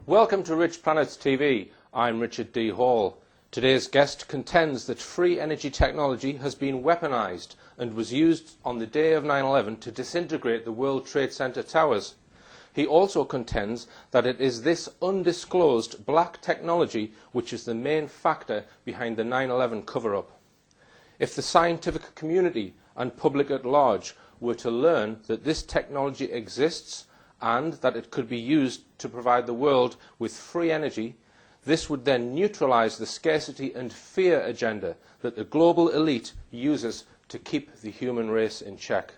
Welcome to Rich Planets TV. I'm Richard.D.Hall. Today's guest contends that free energy technology has been weaponized and was used on the day of 9/11 to disintegrate the World Trade Center towers. He also contends that it is this undisclosed black technology which is the main factor behind the 9/11 cover-up. If the scientific community and public at large were to learn that this technology exists and that it could be used to provide the world with free energy, this would then neutralise the scarcity and fear agenda that the global elite uses to keep the human race in check.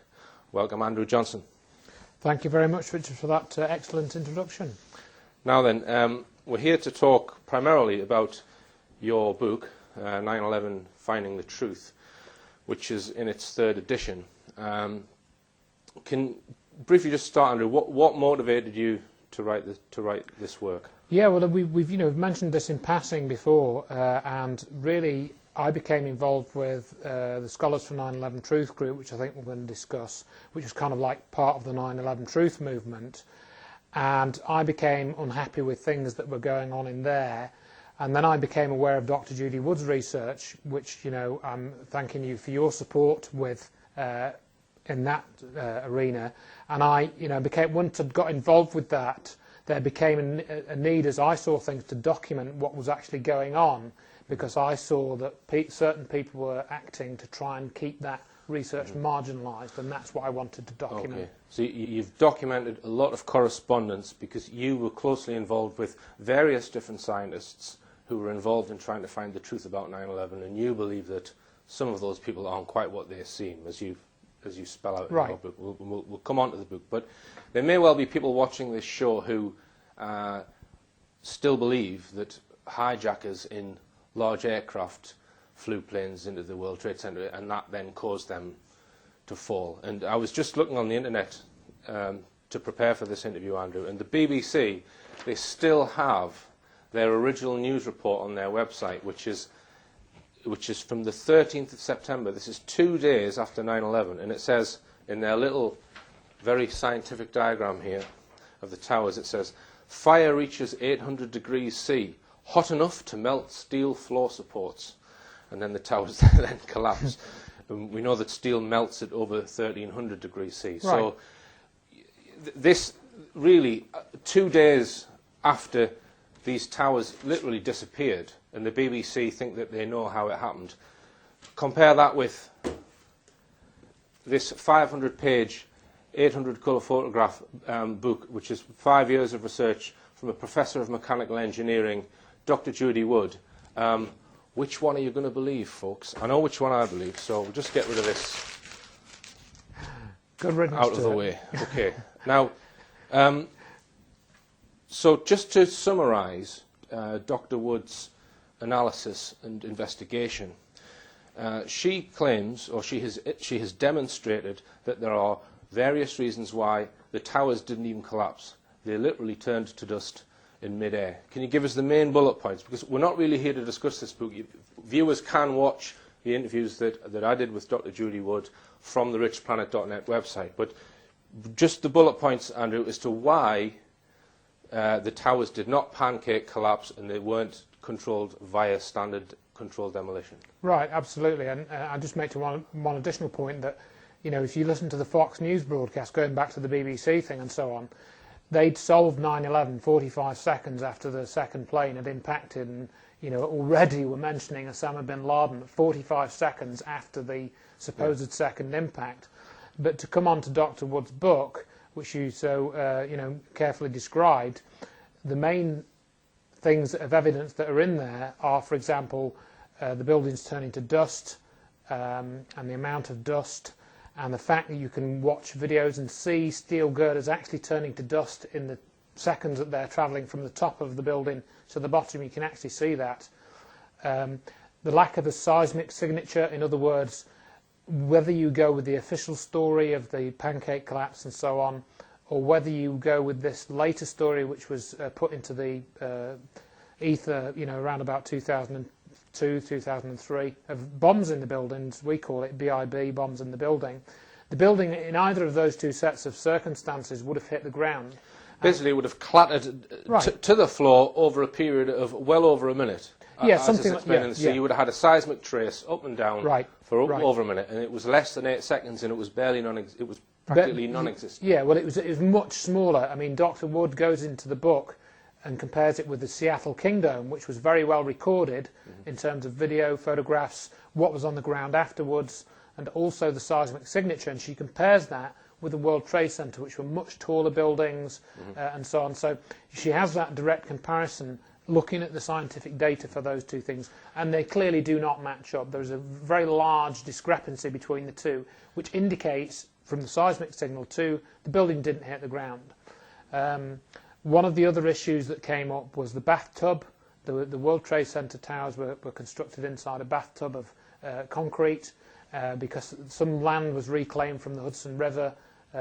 Welcome, Andrew Johnson. Thank you very much, Richard, for that excellent introduction. Now then, we're here to talk primarily about your book, 9/11 Finding the Truth, which is in its third edition. Can briefly just start, Andrew, what motivated you to write this work? Yeah, well, we've mentioned this in passing before, and really I became involved with the Scholars for 9/11 Truth group, which I think we're going to discuss, which is kind of like part of the 9/11 Truth movement. And I became unhappy with things that were going on in there. And then I became aware of Dr. Judy Wood's research, which, I'm thanking you for your support with in that arena. And I, once I got involved with that, there became a need, as I saw things, to document what was actually going on, because I saw that certain people were acting to try and keep that research marginalised, and that's what I wanted to document. Okay. So you've documented a lot of correspondence because you were closely involved with various different scientists who were involved in trying to find the truth about 9/11, and you believe that some of those people aren't quite what they seem, as you spell out in your book. We'll come on to the book, but there may well be people watching this show who still believe that hijackers in large aircraft flew planes into the World Trade Center, and that then caused them to fall. And I was just looking on the internet to prepare for this interview, Andrew, and the BBC, they still have their original news report on their website, which is from the 13th of September. This is 2 days after 9/11, and it says in their little, very scientific diagram here of the towers, it says, "Fire reaches 800 degrees C, hot enough to melt steel floor supports." And then the towers then collapse. And we know that steel melts at over 1300 degrees C. Right. So this really, 2 days after these towers literally disappeared, and the BBC think that they know how it happened. Compare that with this 500-page, 800-colour photograph book, which is 5 years of research from a professor of mechanical engineering, Dr. Judy Wood. Which one are you going to believe, folks? I know which one I believe, so we'll just get rid of this out of the way. Okay. Now, so just to summarise Dr. Wood's analysis and investigation, she claims, or she has demonstrated, that there are various reasons why the towers didn't even collapse. They literally turned to dust in mid-air. Can you give us the main bullet points? Because we're not really here to discuss this book. Viewers can watch the interviews that I did with Dr. Judy Wood from the richplanet.net website. But just the bullet points, Andrew, as to why the towers did not pancake collapse and they weren't controlled via standard controlled demolition. Right, absolutely. And I'll just make one additional point that, if you listen to the Fox News broadcast, going back to the BBC thing and so on, they'd solved 9/11 45 seconds after the second plane had impacted, and already were mentioning Osama bin Laden 45 seconds after the supposed second impact. But to come on to Dr. Wood's book, which you so carefully described, the main things of evidence that are in there are, for example, the buildings turning to dust, and the amount of dust, and the fact that you can watch videos and see steel girders actually turning to dust in the seconds that they're travelling from the top of the building to the bottom. You can actually see that. The lack of a seismic signature, in other words, whether you go with the official story of the pancake collapse and so on, or whether you go with this later story which was put into the ether, around about 2002, 2003, of bombs in the buildings. We call it BIB, bombs in the building. The building, in either of those two sets of circumstances, would have hit the ground. Basically, it would have clattered to the floor over a period of well over a minute. Yeah, something like that. So you would have had a seismic trace up and down for over a minute, and it was less than 8 seconds, and it was barely practically non-existent. Yeah, well, it was much smaller. I mean, Dr. Wood goes into the book and compares it with the Seattle Kingdom, which was very well recorded in terms of video, photographs, what was on the ground afterwards, and also the seismic signature. And she compares that with the World Trade Center, which were much taller buildings and so on. So she has that direct comparison looking at the scientific data for those two things, and they clearly do not match up. There's a very large discrepancy between the two, which indicates from the seismic signal too, the building didn't hit the ground. One of the other issues that came up was the bathtub. The World Trade Center towers were constructed inside a bathtub of concrete because some land was reclaimed from the Hudson River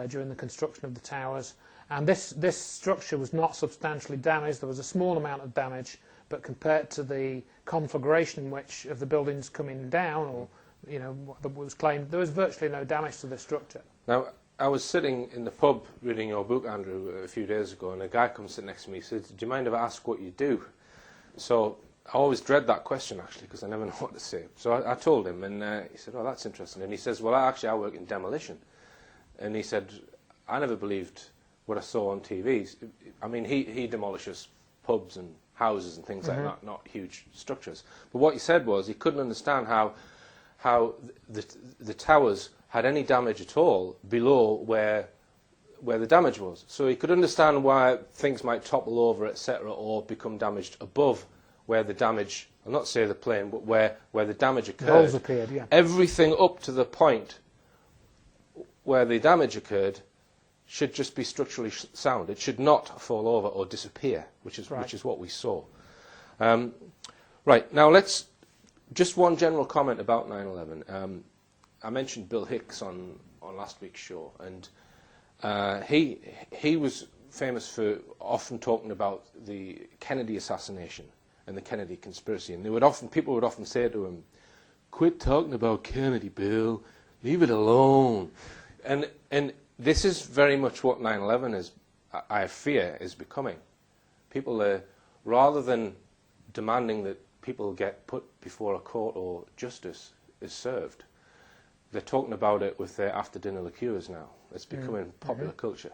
during the construction of the towers. And this structure was not substantially damaged. There was a small amount of damage, but compared to the conflagration which of the buildings coming down, or what was claimed, there was virtually no damage to the structure. Now, I was sitting in the pub reading your book, Andrew, a few days ago, and a guy comes sit next to me. He said, "Do you mind if I ask what you do?" So I always dread that question, actually, because I never know what to say. So I told him, and he said, "Oh, that's interesting." And he says, "Well, I work in demolition." And he said, "I never believed what I saw on TV." I mean, he demolishes pubs and houses and things like that, not huge structures. But what he said was he couldn't understand how the towers had any damage at all below where the damage was. So he could understand why things might topple over, etc., or become damaged above where the damage, I'll not say the plane, but where the damage occurred. The holes appeared, yeah. Everything up to the point where the damage occurred should just be structurally sound. It should not fall over or disappear, which is what we saw. Right, now let's, just one general comment about 9/11. I mentioned Bill Hicks on last week's show, and he was famous for often talking about the Kennedy assassination and the Kennedy conspiracy, and people would often say to him, "Quit talking about Kennedy, Bill. Leave it alone." And this is very much what 9/11 is, I fear, is becoming. People, rather than demanding that people get put before a court or justice is served, they're talking about it with their after-dinner liqueurs now. It's becoming popular culture.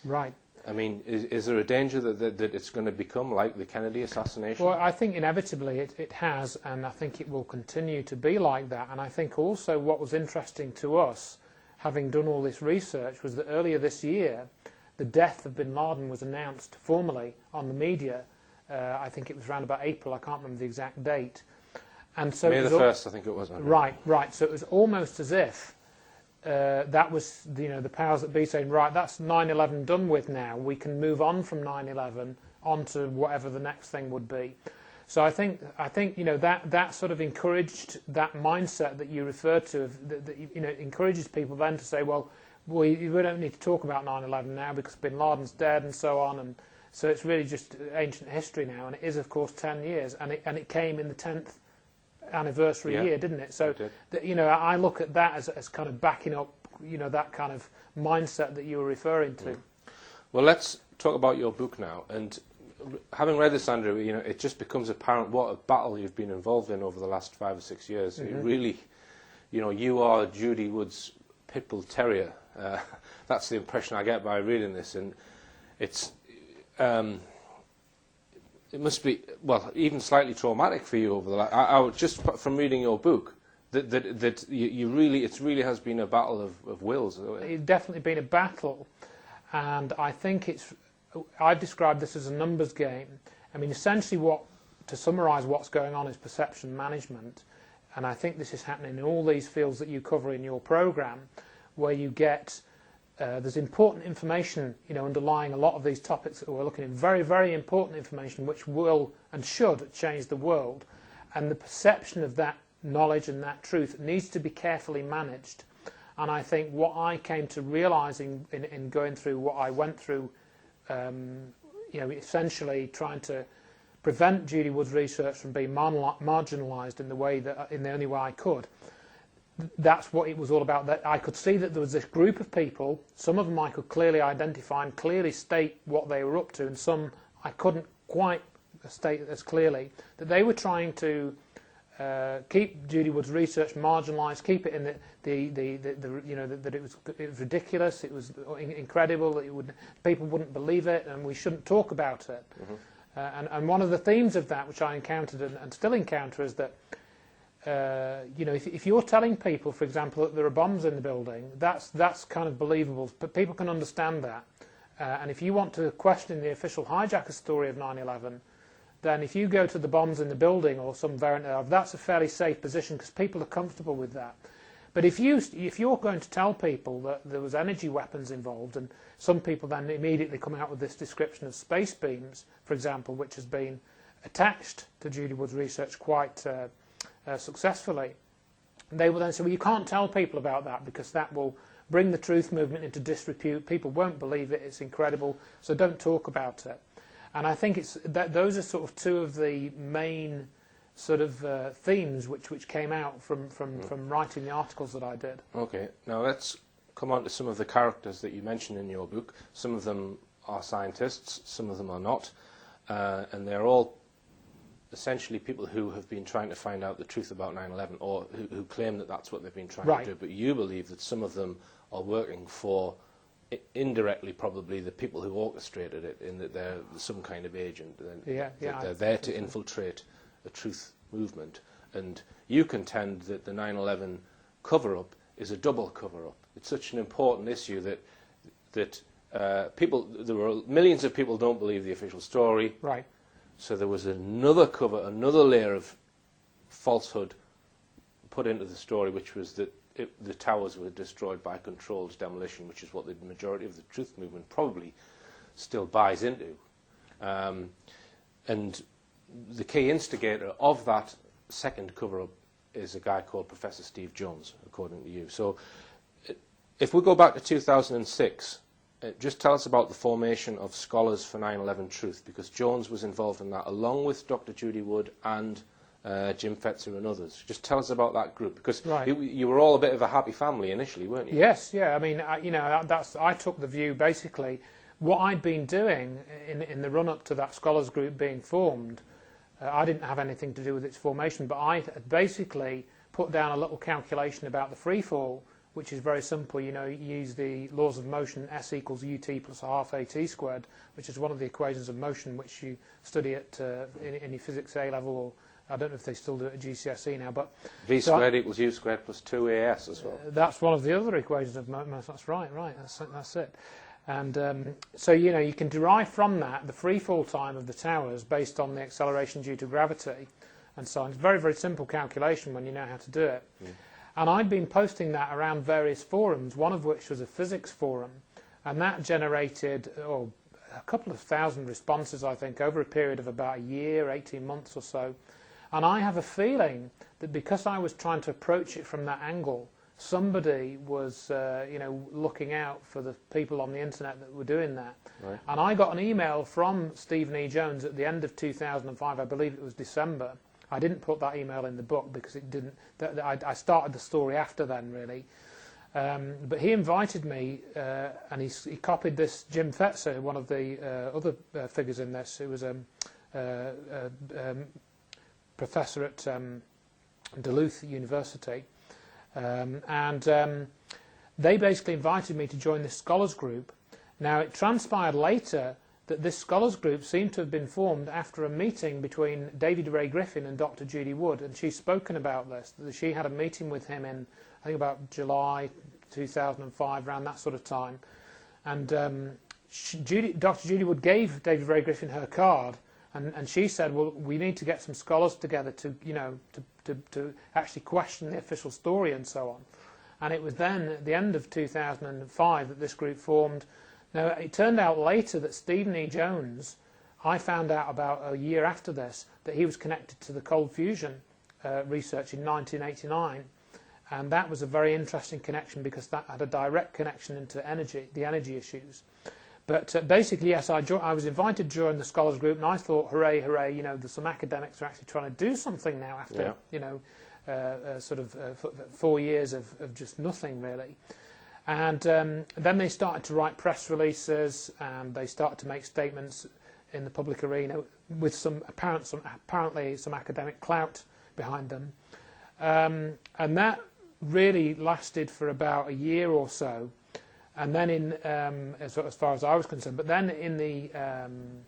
Right. I mean, is there a danger that it's going to become like the Kennedy assassination? Well, I think inevitably it has, and I think it will continue to be like that. And I think also what was interesting to us, having done all this research, was that earlier this year, the death of bin Laden was announced formally on the media. I think it was around about April, I can't remember the exact date. And so May the 1st, I think it was. Right. So it was almost as if that was the powers that be saying, right, that's 9/11 done with now. We can move on from 9/11 on to whatever the next thing would be. So I think that sort of encouraged that mindset that you referred to. That encourages people then to say, well, we don't need to talk about 9/11 now because bin Laden's dead and so on. And so it's really just ancient history now. And it is, of course, 10 years. And it came in the 10th anniversary year, didn't it? So I look at that as kind of backing up that kind of mindset that you were referring to. Well, let's talk about your book now. And having read this, Andrew, it just becomes apparent what a battle you've been involved in over the last 5 or 6 years. It really, you are Judy Wood's pit bull terrier. That's the impression I get by reading this, and it's. It must be, well, even slightly traumatic for you over the last. Just from reading your book, that you really, it really has been a battle of wills. It's definitely been a battle, and I think I've described this as a numbers game. I mean, essentially, to summarise what's going on is perception management, and I think this is happening in all these fields that you cover in your programme, where you get. There's important information, underlying a lot of these topics that we're looking at. Very, very important information which will and should change the world. And the perception of that knowledge and that truth needs to be carefully managed. And I think what I came to realising in going through what I went through, essentially trying to prevent Judy Wood's research from being marginalised in the only way I could, that's what it was all about. That I could see that there was this group of people, some of them I could clearly identify and clearly state what they were up to, and some I couldn't quite state as clearly, that they were trying to keep Judy Wood's research marginalised, keep it in that it was ridiculous, it was incredible, people wouldn't believe it, and we shouldn't talk about it. And one of the themes of that, which I encountered and still encounter, is that if you're telling people, for example, that there are bombs in the building, that's kind of believable, but people can understand that. And if you want to question the official hijacker story of 9/11, then if you go to the bombs in the building or some variant of, that's a fairly safe position because people are comfortable with that. But if you're going to tell people that there was energy weapons involved, and some people then immediately come out with this description of space beams, for example, which has been attached to Judy Wood's research quite successfully, they will then say, well, you can't tell people about that because that will bring the truth movement into disrepute, people won't believe it, it's incredible, so don't talk about it. And I think those are sort of two of the main sort of themes which came out from writing the articles that I did. Okay, now let's come on to some of the characters that you mentioned in your book. Some of them are scientists, some of them are not, and they're all essentially people who have been trying to find out the truth about 9/11, or who claim that that's what they've been trying to do, but you believe that some of them are working for, indirectly probably, the people who orchestrated it, in that they're some kind of agent, that they're there to infiltrate the truth movement. And you contend that the 9/11 cover-up is a double cover-up. It's such an important issue that there were millions of people don't believe the official story. Right. So there was another layer of falsehood put into the story, which was that the towers were destroyed by controlled demolition, which is what the majority of the truth movement probably still buys into. And the key instigator of that second cover-up is a guy called Professor Steve Jones, according to you. So if we go back to 2006, just tell us about the formation of Scholars for 9/11 Truth, because Jones was involved in that, along with Dr. Judy Wood and Jim Fetzer and others. Just tell us about that group, because you were all a bit of a happy family initially, weren't you? Yes, yeah. I mean, I took the view, basically, what I'd been doing in the run-up to that scholars group being formed. I didn't have anything to do with its formation, but I had basically put down a little calculation about the free fall, which is very simple. You use the laws of motion, S equals ut plus a half at squared, which is one of the equations of motion which you study at in your physics A level, or I don't know if they still do it at GCSE now. But V squared equals u squared plus 2as as well. That's one of the other equations of motion. That's right. That's it. And so you can derive from that the free fall time of the towers based on the acceleration due to gravity, and so on. It's a very, very simple calculation when you know how to do it. And I'd been posting that around various forums, one of which was a physics forum, and that generated a couple of thousand responses, I think, over a period of about a year, 18 months or so. And I have a feeling that because I was trying to approach it from that angle, somebody was looking out for the people on the internet that were doing that. Right. And I got an email from Stephen E. Jones at the end of 2005, I believe it was December. I didn't put that email in the book because it didn't. I started the story after then, really. But he invited me, and he copied this Jim Fetzer, one of the other figures in this. It was a professor at Duluth University, and they basically invited me to join this scholars group. Now, it transpired later that this scholars group seemed to have been formed after a meeting between David Ray Griffin and Dr. Judy Wood, and she's spoken about this, that she had a meeting with him in, I think, about July 2005, around that sort of time. And Dr. Judy Wood gave David Ray Griffin her card, and she said, well, we need to get some scholars together to actually question the official story and so on. And it was then, at the end of 2005, that this group formed. Now, it turned out later that Stephen E. Jones, I found out about a year after this, that he was connected to the cold fusion research in 1989. And that was a very interesting connection because that had a direct connection into the energy issues. But basically, yes, I was invited to join the scholars group, and I thought, hooray, hooray, some academics are actually trying to do something now after, sort of 4 years of just nothing really. And then they started to write press releases, and they started to make statements in the public arena with apparently some academic clout behind them. And that really lasted for about a year or so. And then as far as I was concerned, but then in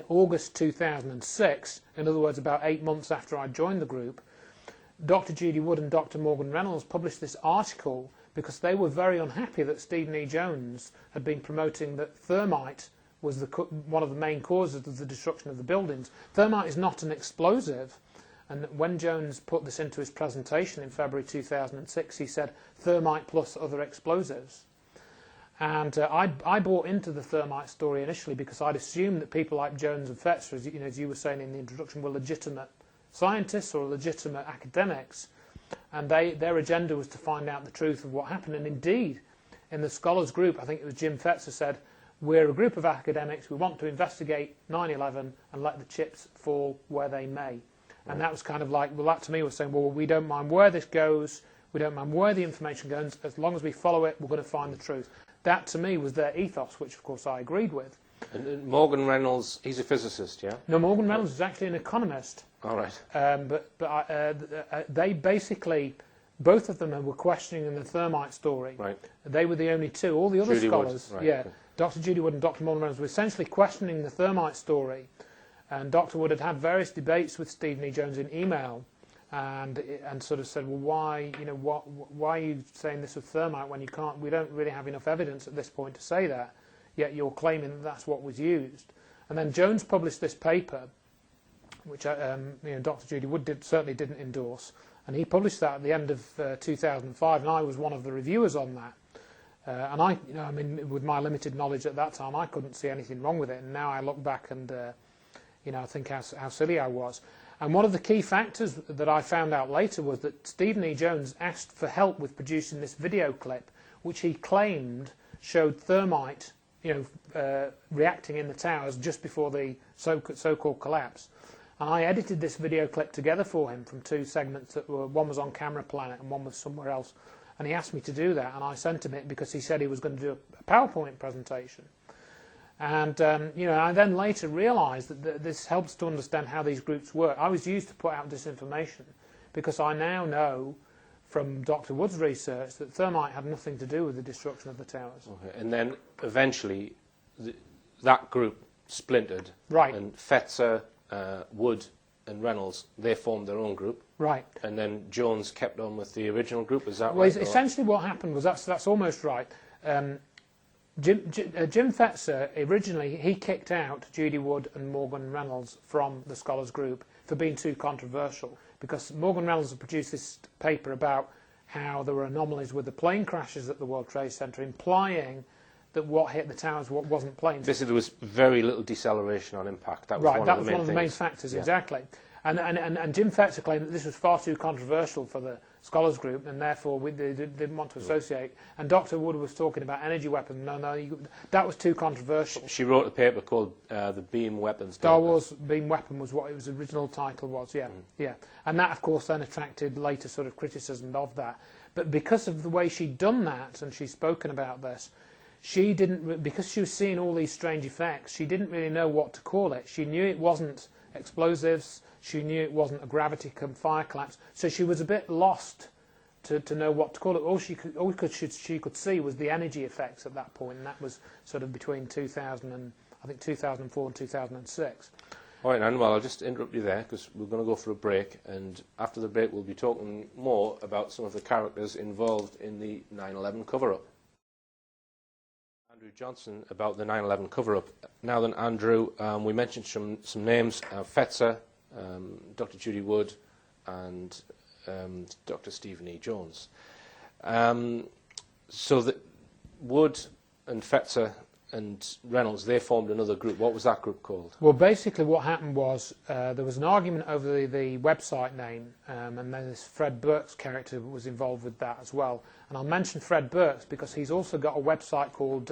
August 2006, in other words, about 8 months after I joined the group, Dr. Judy Wood and Dr. Morgan Reynolds published this article because they were very unhappy that Stephen E. Jones had been promoting that thermite was one of the main causes of the destruction of the buildings. Thermite is not an explosive, and when Jones put this into his presentation in February 2006, he said thermite plus other explosives. And I bought into the thermite story initially because I'd assumed that people like Jones and Fetzer, as you were saying in the introduction, were legitimate scientists or legitimate academics, and their agenda was to find out the truth of what happened. And indeed, in the scholars group, I think it was Jim Fetzer said, we're a group of academics, we want to investigate 9/11 and let the chips fall where they may. And that was kind of like, well, that to me was saying, well, we don't mind where this goes, we don't mind where the information goes, as long as we follow it, we're going to find the truth. That to me was their ethos, which of course I agreed with. And Morgan Reynolds, he's a physicist, yeah? No, Morgan Reynolds is actually an economist. All right. They basically, both of them were questioning the thermite story. Right. They were the only two. All the other Judy scholars, Wood. Right, yeah, okay. Dr. Judy Wood and Dr. Morgan Reynolds were essentially questioning the thermite story. And Dr. Wood had had various debates with Stephen E. Jones in email, and sort of said, well, why are you saying this with thermite when we don't really have enough evidence at this point to say that, yet you're claiming that that's what was used. And then Jones published this paper, which Dr. Judy Wood certainly didn't endorse, and he published that at the end of 2005, and I was one of the reviewers on that. And I mean, with my limited knowledge at that time, I couldn't see anything wrong with it. And now I look back and, I think how silly I was. And one of the key factors that I found out later was that Stephen E. Jones asked for help with producing this video clip, which he claimed showed thermite, reacting in the towers just before the so-called collapse. And I edited this video clip together for him from two segments one was on Camera Planet and one was somewhere else. And he asked me to do that, and I sent him it because he said he was going to do a PowerPoint presentation. And I then later realised that this helps to understand how these groups work. I was used to put out disinformation because I now know from Dr. Wood's research that thermite had nothing to do with the destruction of the towers. Okay. And then eventually that group splintered. Right. And Fetzer, Wood and Reynolds, they formed their own group. Right. And then Jones kept on with the original group, is that well, right? Essentially what happened was, that's almost right. Jim Fetzer, originally, he kicked out Judy Wood and Morgan Reynolds from the scholars group for being too controversial, because Morgan Reynolds had produced this paper about how there were anomalies with the plane crashes at the World Trade Center, implying that what hit the towers wasn't planes. Basically, there was very little deceleration on impact. That was right, one that of was the main one of the things. main factors, Yeah. exactly. And Jim Fetzer claimed that this was far too controversial for the scholars group, and therefore they didn't want to associate. And Dr. Wood was talking about energy weapons. No, that was too controversial. She wrote a paper called The Beam Weapons. Star Wars Beam Weapon was what its original title was, yeah. Yeah. And that, of course, then attracted later sort of criticism of that. But because of the way she'd done that, and she's spoken about this, she didn't, because she was seeing all these strange effects, she didn't really know what to call it. She knew it wasn't explosives, she knew it wasn't a gravity fire collapse, so she was a bit lost to know what to call it. All she could see was the energy effects at that point, and that was sort of between 2004 and 2006. All right, Anne, well, I'll just interrupt you there because we're going to go for a break, and after the break we'll be talking more about some of the characters involved in the 9/11 cover-up. Andrew Johnson about the 9/11 cover-up. Now then, Andrew, we mentioned some names, Fetzer, Dr. Judy Wood and Dr. Stephen E. Jones. So that Wood and Fetzer and Reynolds, they formed another group. What was that group called? Well, basically what happened was there was an argument over the website name, and then this Fred Burke's character was involved with that as well. And I'll mention Fred Burke's because he's also got a website called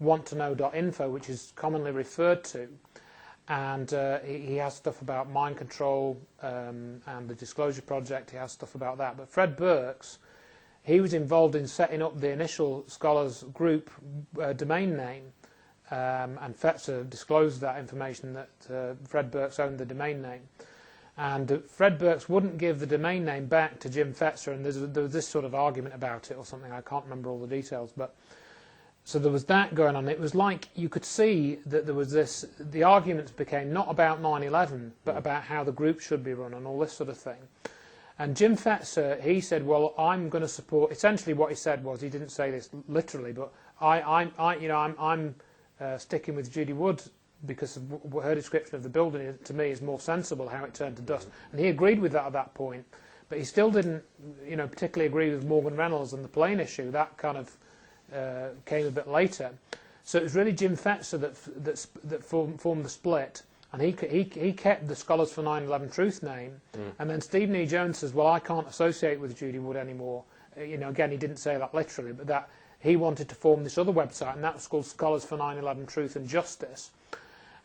wanttoknow.info, which is commonly referred to. and he has stuff about mind control and the Disclosure Project. He has stuff about that. But Fred Burks, he was involved in setting up the initial Scholars Group domain name, and Fetzer disclosed that information that Fred Burks owned the domain name. And Fred Burks wouldn't give the domain name back to Jim Fetzer, and there was this sort of argument about it or something. I can't remember all the details, but so there was that going on. It was like you could see that there was this. The arguments became not about 9/11, but about how the group should be run and all this sort of thing. And Jim Fetzer, he said, "Well, I'm going to support." Essentially, what he said was, he didn't say this literally, but I'm sticking with Judy Wood, because her description of the building, to me, is more sensible, how it turned to dust. And he agreed with that at that point, but he still didn't, particularly agree with Morgan Reynolds and the plane issue. That kind of came a bit later. So it was really Jim Fetzer that formed the split, and he kept the Scholars for 9/11 Truth name. And then Stephen E. Jones says, "Well, I can't associate with Judy Wood anymore." Again, he didn't say that literally, but that he wanted to form this other website, and that was called Scholars for 9/11 Truth and Justice.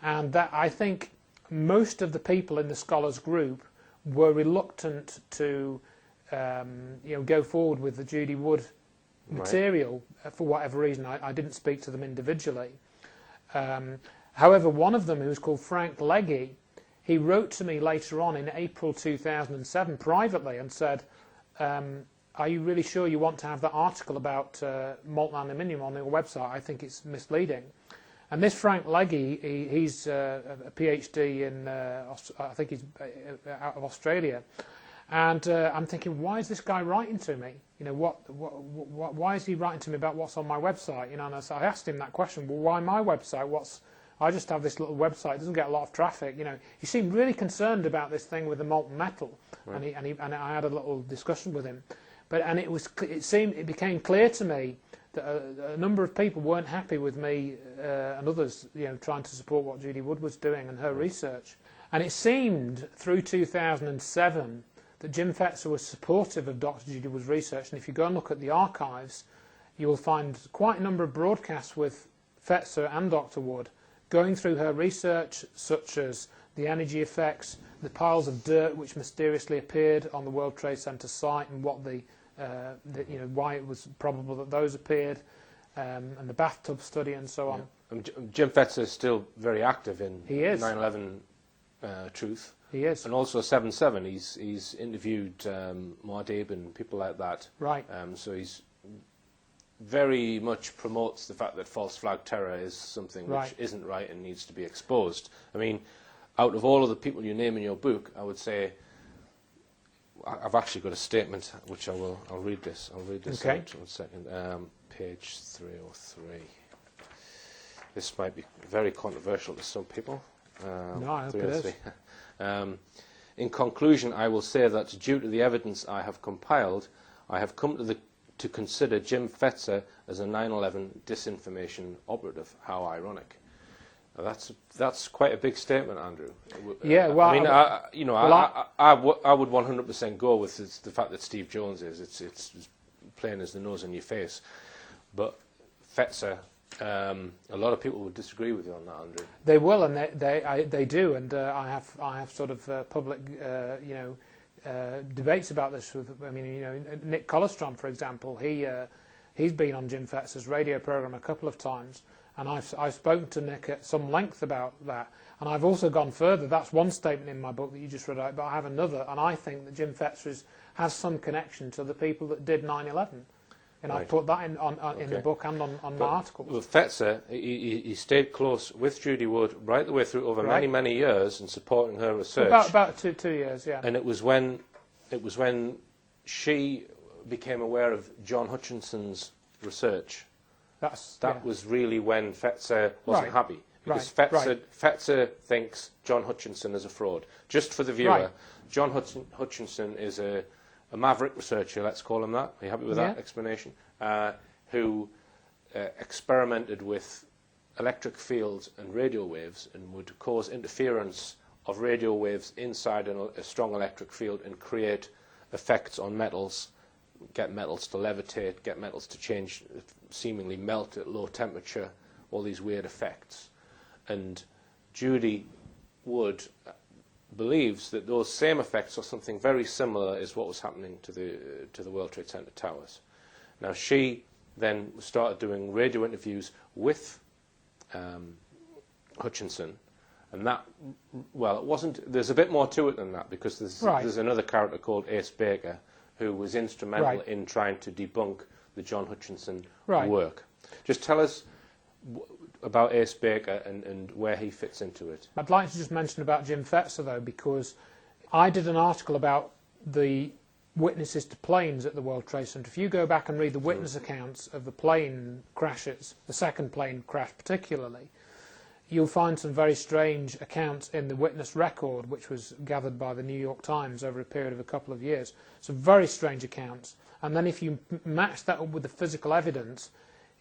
And that, I think, most of the people in the Scholars Group were reluctant to, go forward with the Judy Wood material for whatever reason. I didn't speak to them individually. However, one of them, who was called Frank Legge, he wrote to me later on in April 2007 privately and said, "Are you really sure you want to have that article about molten aluminium on your website? I think it's misleading." And this Frank Legge, he's a PhD in, I think he's out of Australia. And I'm thinking, why is this guy writing to me? Why is he writing to me about what's on my website? And so I asked him that question. Well, why my website? I just have this little website. It doesn't get a lot of traffic. He seemed really concerned about this thing with the molten metal. Right. And I had a little discussion with him. It became clear to me that a number of people weren't happy with me and others, trying to support what Judy Wood was doing and her research. And it seemed through 2007 that Jim Fetzer was supportive of Dr. Judy Wood's research. And if you go and look at the archives, you will find quite a number of broadcasts with Fetzer and Dr. Wood going through her research, such as the energy effects, the piles of dirt which mysteriously appeared on the World Trade Center site, and what why it was probable that those appeared, and the bathtub study and so on. Jim Fetzer is still very active in 9/11 Truth. He is. And also 7/7. He's interviewed Muad'Dib and people like that. Right. So he's very much promotes the fact that false flag terror is something which isn't right and needs to be exposed. I mean, out of all of the people you name in your book, I would say, I've actually got a statement which I'll read this. I'll read this out. 1 second. Page 303. This might be very controversial to some people. No, I hope it is. In conclusion, I will say that due to the evidence I have compiled, I have come to consider Jim Fetzer as a 9/11 disinformation operative. How ironic. Now that's quite a big statement, Andrew. Yeah, well, I mean, I would 100% go with the fact that Steve Jones is. It's as plain as the nose on your face. But Fetzer, a lot of people would disagree with you on that, Andrew. They will, and they do, and I have sort of public, debates about this with. I mean, Nick Colostrom, for example, he's been on Jim Fetzer's radio program a couple of times. And I've spoken to Nick at some length about that. And I've also gone further. That's one statement in my book that you just read out, but I have another. And I think that Jim Fetzer has some connection to the people that did 9/11. And I've put that in the book and on my articles. Well, Fetzer, he stayed close with Judy Wood right the way through over many years in supporting her research. About two years, yeah. And it was when she became aware of John Hutchinson's research. That was really when Fetzer wasn't happy, because Fetzer thinks John Hutchinson is a fraud. Just for the viewer, John Hutchinson is a maverick researcher, let's call him that. Are you happy with that explanation? Who experimented with electric fields and radio waves and would cause interference of radio waves inside a strong electric field and create effects on metals. Get metals to levitate, get metals to change, seemingly melt at low temperature, all these weird effects. And Judy Wood believes that those same effects are something very similar as what was happening to the World Trade Center towers. Now, she then started doing radio interviews with Hutchinson, and that, well, it wasn't. There's a bit more to it than that, because there's another character called Ace Baker who was instrumental in trying to debunk the John Hutchinson work. Just tell us about Ace Baker and where he fits into it. I'd like to just mention about Jim Fetzer, though, because I did an article about the witnesses to planes at the World Trade Center. If you go back and read the witness accounts of the plane crashes, the second plane crash particularly, you'll find some very strange accounts in the witness record, which was gathered by the New York Times over a period of a couple of years. Some very strange accounts. And then if you match that up with the physical evidence,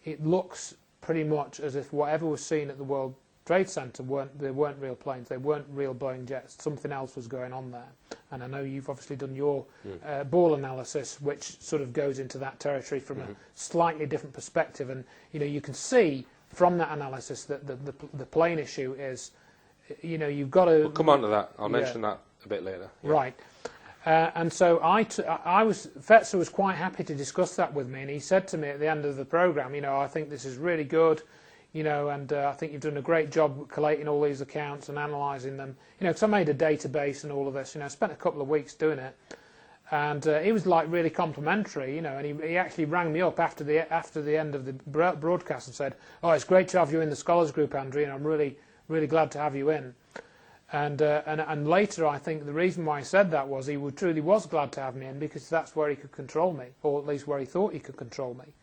it looks pretty much as if whatever was seen at the World Trade Center weren't real planes, they weren't real Boeing jets, something else was going on there. And I know you've obviously done your ball analysis, which sort of goes into that territory from a slightly different perspective, and you can see from that analysis that the plane issue is, you've got to... We'll come on to that. I'll mention that a bit later. Yeah. Right. And so Fetzer was quite happy to discuss that with me, and he said to me at the end of the programme, I think this is really good, and I think you've done a great job collating all these accounts and analysing them, because I made a database and all of this, I spent a couple of weeks doing it, and he was like really complimentary, and he actually rang me up after the end of the broadcast and said, "Oh, it's great to have you in the Scholars Group, Andrew, and I'm really, really glad to have you in." And later, I think the reason why he said that was he truly was glad to have me in, because that's where he could control me, or at least where he thought he could control me.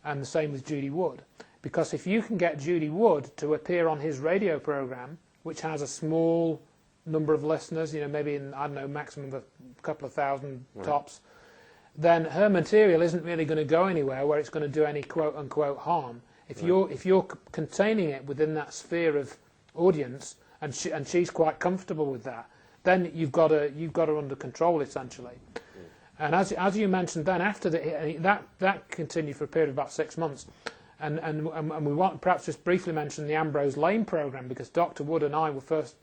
And the same with Judy Wood. Because if you can get Judy Wood to appear on his radio programme, which has a small number of listeners, maybe in, I don't know, maximum of a couple of thousand tops, then her material isn't really going to go anywhere where it's going to do any quote-unquote harm. If you're containing it within that sphere of audience, and she's quite comfortable with that, then you've got her under control, essentially. And as you mentioned, then after that continued for a period of about 6 months, and we want perhaps just briefly mention the Ambrose Lane programme, because Dr. Wood and I were first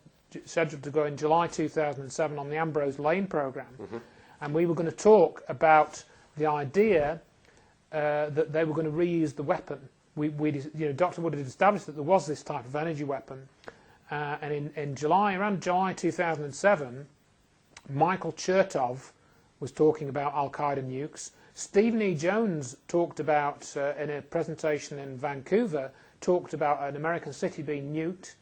scheduled to go in July 2007 on the Ambrose Lane programme, and we were going to talk about the idea that they were going to reuse the weapon. Dr. Wood had established that there was this type of energy weapon. And in around July 2007, Michael Chertoff was talking about Al-Qaeda nukes. Stephen E. Jones talked about, in a presentation in Vancouver, talked about an American city being nuked,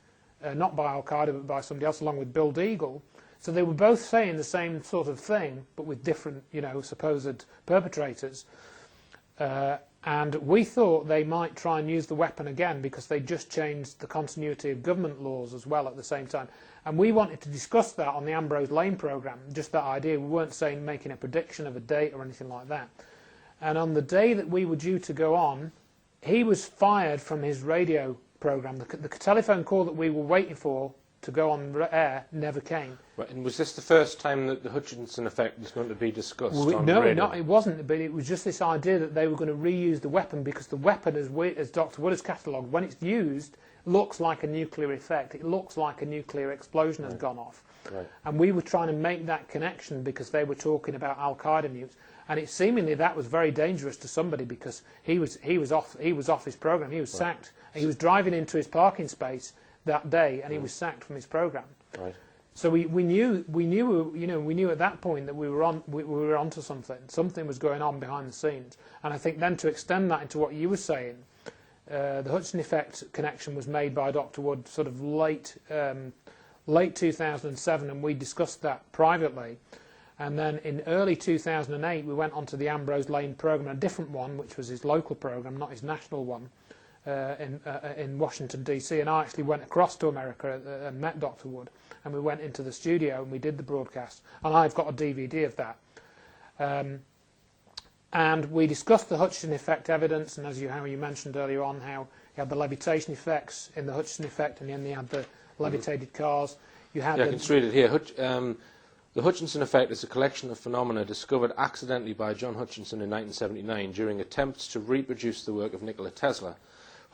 not by Al-Qaeda but by somebody else, along with Bill Deagle. So they were both saying the same sort of thing, but with different, supposed perpetrators. And we thought they might try and use the weapon again, because they just changed the continuity of government laws as well at the same time. And we wanted to discuss that on the Ambrose Lane programme, just that idea. We weren't making a prediction of a date or anything like that. And on the day that we were due to go on, he was fired from his radio programme. The telephone call that we were waiting for to go on air never came. Right, and was this the first time that the Hutchinson effect was going to be discussed on no, radio? It wasn't, but it was just this idea that they were going to reuse the weapon, because the weapon, as Dr. Wood has catalogued, when it's used, looks like a nuclear effect. It looks like a nuclear explosion has gone off. Right. And we were trying to make that connection, because they were talking about Al-Qaeda nukes, and it seemingly that was very dangerous to somebody, because he was off his programme. He was sacked. He was driving into his parking space that day, and he was sacked from his programme. Right. So we knew at that point that we were onto something. Something was going on behind the scenes, and I think then to extend that into what you were saying, the Hutchinson effect connection was made by Dr. Wood sort of late 2007, and we discussed that privately. And then in early 2008, we went onto the Ambrose Lane programme, a different one, which was his local programme, not his national one, in Washington, D.C. And I actually went across to America and met Dr. Wood, and we went into the studio and we did the broadcast. And I've got a DVD of that. And we discussed the Hutchinson effect evidence, and how you mentioned earlier on, how you had the levitation effects in the Hutchinson effect, and then you had the levitated cars. You had I can just read it here. The Hutchinson effect is a collection of phenomena discovered accidentally by John Hutchinson in 1979 during attempts to reproduce the work of Nikola Tesla.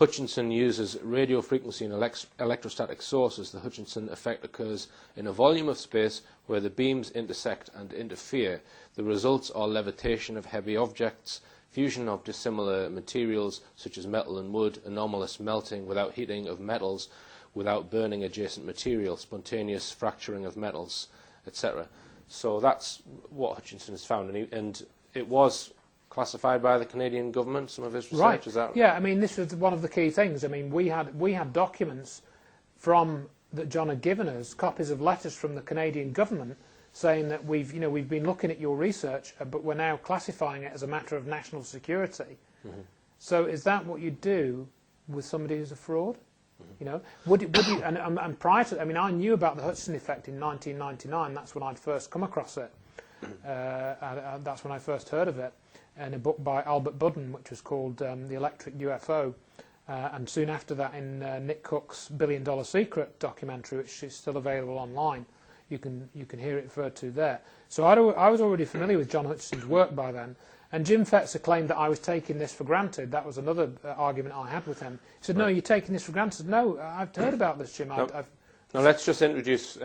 Hutchinson uses radio frequency and electrostatic sources. The Hutchinson effect occurs in a volume of space where the beams intersect and interfere. The results are levitation of heavy objects, fusion of dissimilar materials such as metal and wood, anomalous melting without heating of metals, without burning adjacent material, spontaneous fracturing of metals, etc. So that's what Hutchinson has found, and it was classified by the Canadian government, some of his research, Right. is that right? Yeah, I mean, this was one of the key things. I mean, we had documents that John had given us, copies of letters from the Canadian government saying that we've been looking at your research, but we're now classifying it as a matter of national security. Mm-hmm. So is that what you do with somebody who's a fraud? Mm-hmm. You know, would you? And prior to, I mean, I knew about the Hutchinson effect in 1999. That's when I'd first come across it. That's when I first heard of it, in a book by Albert Budden, which was called The Electric UFO, and soon after that in Nick Cook's $1 Billion Secret documentary, which is still available online. You can hear it referred to there. So I was already familiar with John Hutchinson's work by then, and Jim Fetzer claimed that I was taking this for granted. That was another argument I had with him. He said, "No, you're taking this for granted." No, I've heard about this, Jim. Now let's just introduce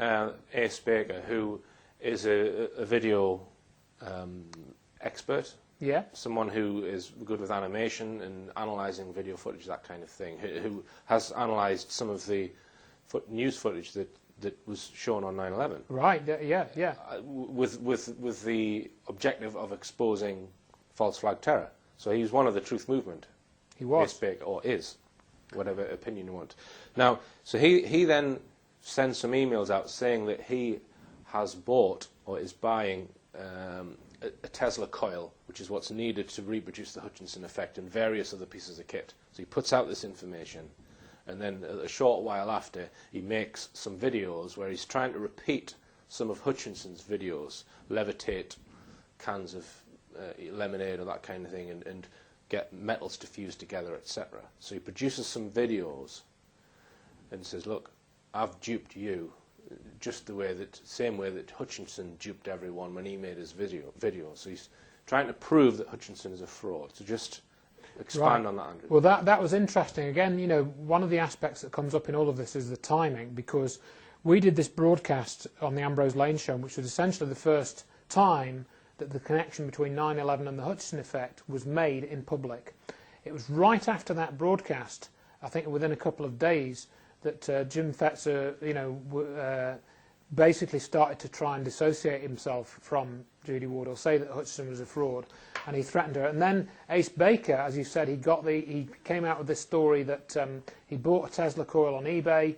Ace Baker, who is a video expert. Yeah. Someone who is good with animation and analysing video footage, that kind of thing, who has analysed some of the news footage that was shown on 9/11. Right, yeah. With the objective of exposing false flag terror. So he's one of the Truth Movement. He was. Ace Baker, or is, whatever opinion you want. Now, so he then sends some emails out saying that he has bought or is buying a Tesla coil, which is what's needed to reproduce the Hutchinson effect, and various other pieces of kit. So he puts out this information, and then a short while after, he makes some videos where he's trying to repeat some of Hutchinson's videos, levitate cans of lemonade or that kind of thing, and get metals to fuse together, etc. So he produces some videos and says, "Look, I've duped you, just same way that Hutchinson duped everyone when he made his video. So he's trying to prove that Hutchinson is a fraud." So just expand on that, Andrew. Well, that was interesting. Again, you know, one of the aspects that comes up in all of this is the timing, because we did this broadcast on the Ambrose Lane show, which was essentially the first time that the connection between 9/11 and the Hutchinson effect was made in public. It was right after that broadcast, I think within a couple of days, that Jim Fetzer, basically started to try and dissociate himself from Judy Ward, or say that Hutchinson was a fraud, and he threatened her. And then Ace Baker, as you said, he came out with this story that he bought a Tesla coil on eBay,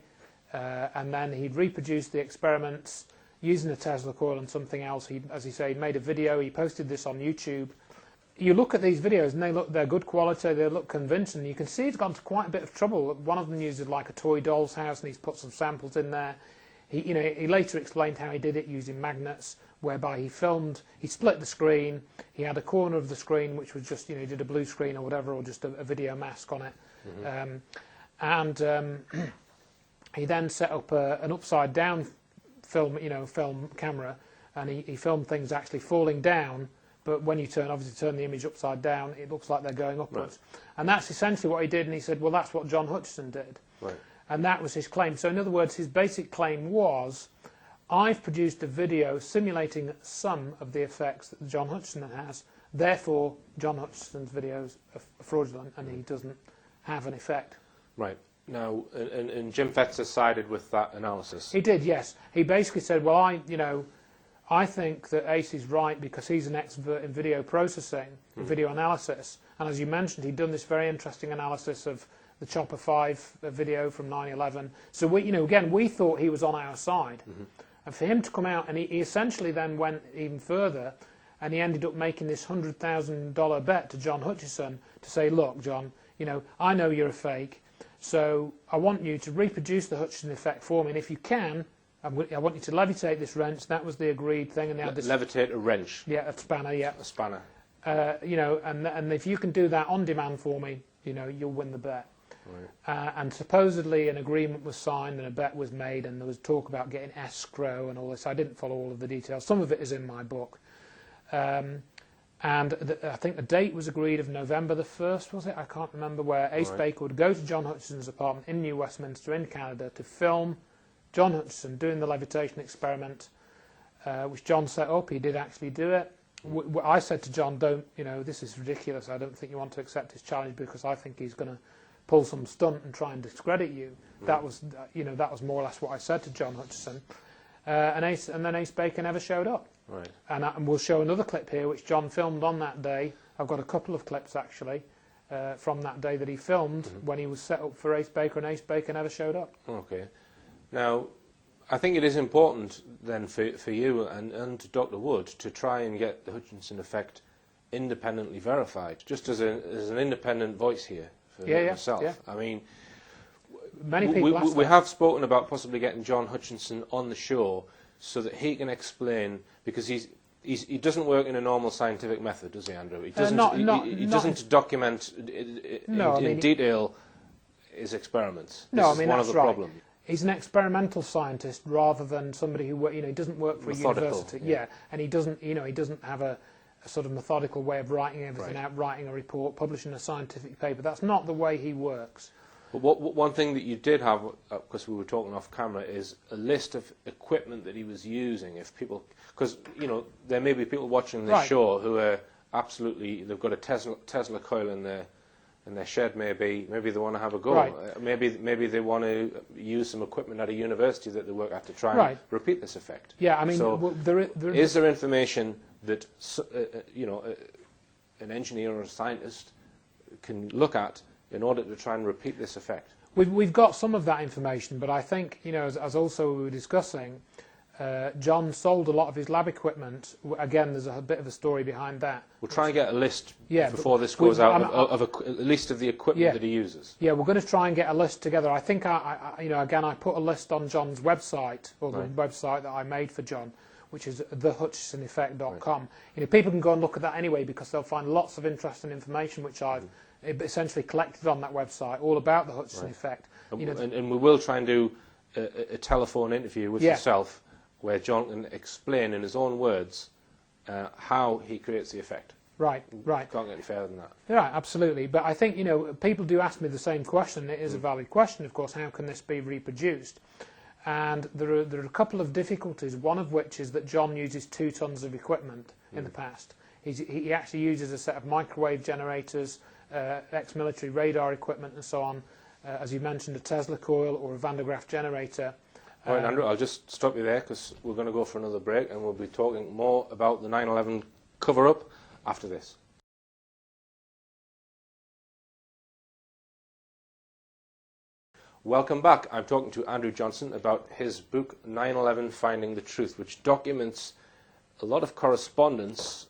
and then he'd reproduced the experiments using a Tesla coil and something else. As he said, he made a video. He posted this on YouTube. You look at these videos and they're good quality, they look convincing. You can see he's gone to quite a bit of trouble. One of them uses like a toy doll's house, and he's put some samples in there. He later explained how he did it using magnets, whereby he split the screen. He had a corner of the screen which was just, he did a blue screen or whatever, or just a video mask on it. Mm-hmm. He then set up an upside down film camera, and he filmed things actually falling down. But when you turn the image upside down, it looks like they're going upwards. Right. And that's essentially what he did, and he said, well, that's what John Hutchinson did. Right. And that was his claim. So in other words, his basic claim was, I've produced a video simulating some of the effects that John Hutchinson has, therefore John Hutchinson's videos are fraudulent and he doesn't have an effect. Right. Now, and Jim Fetzer sided with that analysis. He did, yes. He basically said, well, I think that Ace is right because he's an expert in video processing, video analysis. And as you mentioned, he'd done this very interesting analysis of the Chopper 5 video from 9/11. So we thought he was on our side. Mm-hmm. And for him to come out, and he essentially then went even further, and he ended up making this $100,000 bet to John Hutchinson to say, look, John, I know you're a fake, so I want you to reproduce the Hutchinson effect for me, and if you can, I want you to levitate this wrench. That was the agreed thing. And they had this, levitate a wrench. Yeah, a spanner. Yeah, a spanner. And if you can do that on demand for me, you'll win the bet. Right. And supposedly an agreement was signed and a bet was made, and there was talk about getting escrow and all this. I didn't follow all of the details. Some of it is in my book. And I think the date was agreed of November the 1st, was it? I can't remember, where Ace Baker would go to John Hutchison's apartment in New Westminster in Canada to film John Hutchison doing the levitation experiment, which John set up. He did actually do it. I said to John, this is ridiculous. I don't think you want to accept his challenge because I think he's going to pull some stunt and try and discredit you. That was more or less what I said to John Hutchison. And then Ace Baker never showed up. Right. And we'll show another clip here, which John filmed on that day. I've got a couple of clips, actually, from that day that he filmed when he was set up for Ace Baker, and Ace Baker never showed up. Okay. Now, I think it is important then for you and Dr. Wood to try and get the Hutchinson effect independently verified, just as an independent voice here for myself. Yeah. I mean, many people we have spoken about possibly getting John Hutchinson on the show so that he can explain, because he doesn't work in a normal scientific method, does he, Andrew? He doesn't. He doesn't document in detail his experiments. This is one of the problems. He's an experimental scientist rather than somebody who he doesn't work for a university. Yeah, and he doesn't have a sort of methodical way of writing everything out, writing a report, publishing a scientific paper. That's not the way he works. But one thing that you did have, because we were talking off camera, is a list of equipment that he was using. If people, because there may be people watching this show who are they've got a Tesla coil in their shed. Maybe they want to have a go. Right. Maybe they want to use some equipment at a university that they work at to try and repeat this effect. Yeah, I mean, so is there information that an engineer or a scientist can look at in order to try and repeat this effect? We've got some of that information, but I think, as also we were discussing, John sold a lot of his lab equipment. Again, there's a bit of a story behind that. We'll try and get a list before this goes out of a list of the equipment that he uses. Yeah, we're going to try and get a list together. I think I put a list on John's website, or the website that I made for John, which is thehutchisoneffect.com. People can go and look at that anyway, because they'll find lots of interesting information which I've essentially collected on that website, all about the Hutchinson effect. And we will try and do a telephone interview with yourself, where John can explain in his own words how he creates the effect. Right. Can't get any further than that. Right, absolutely. But I think, people do ask me the same question. It is a valid question, of course. How can this be reproduced? And there are a couple of difficulties, one of which is that John uses 2 tons of equipment in the past. He actually uses a set of microwave generators, ex-military radar equipment and so on, as you mentioned, a Tesla coil or a Van de Graaff generator. All right, Andrew, I'll just stop you there because we're going to go for another break, and we'll be talking more about the 9/11 cover-up after this. Welcome back. I'm talking to Andrew Johnson about his book 9/11 Finding the Truth, which documents a lot of correspondence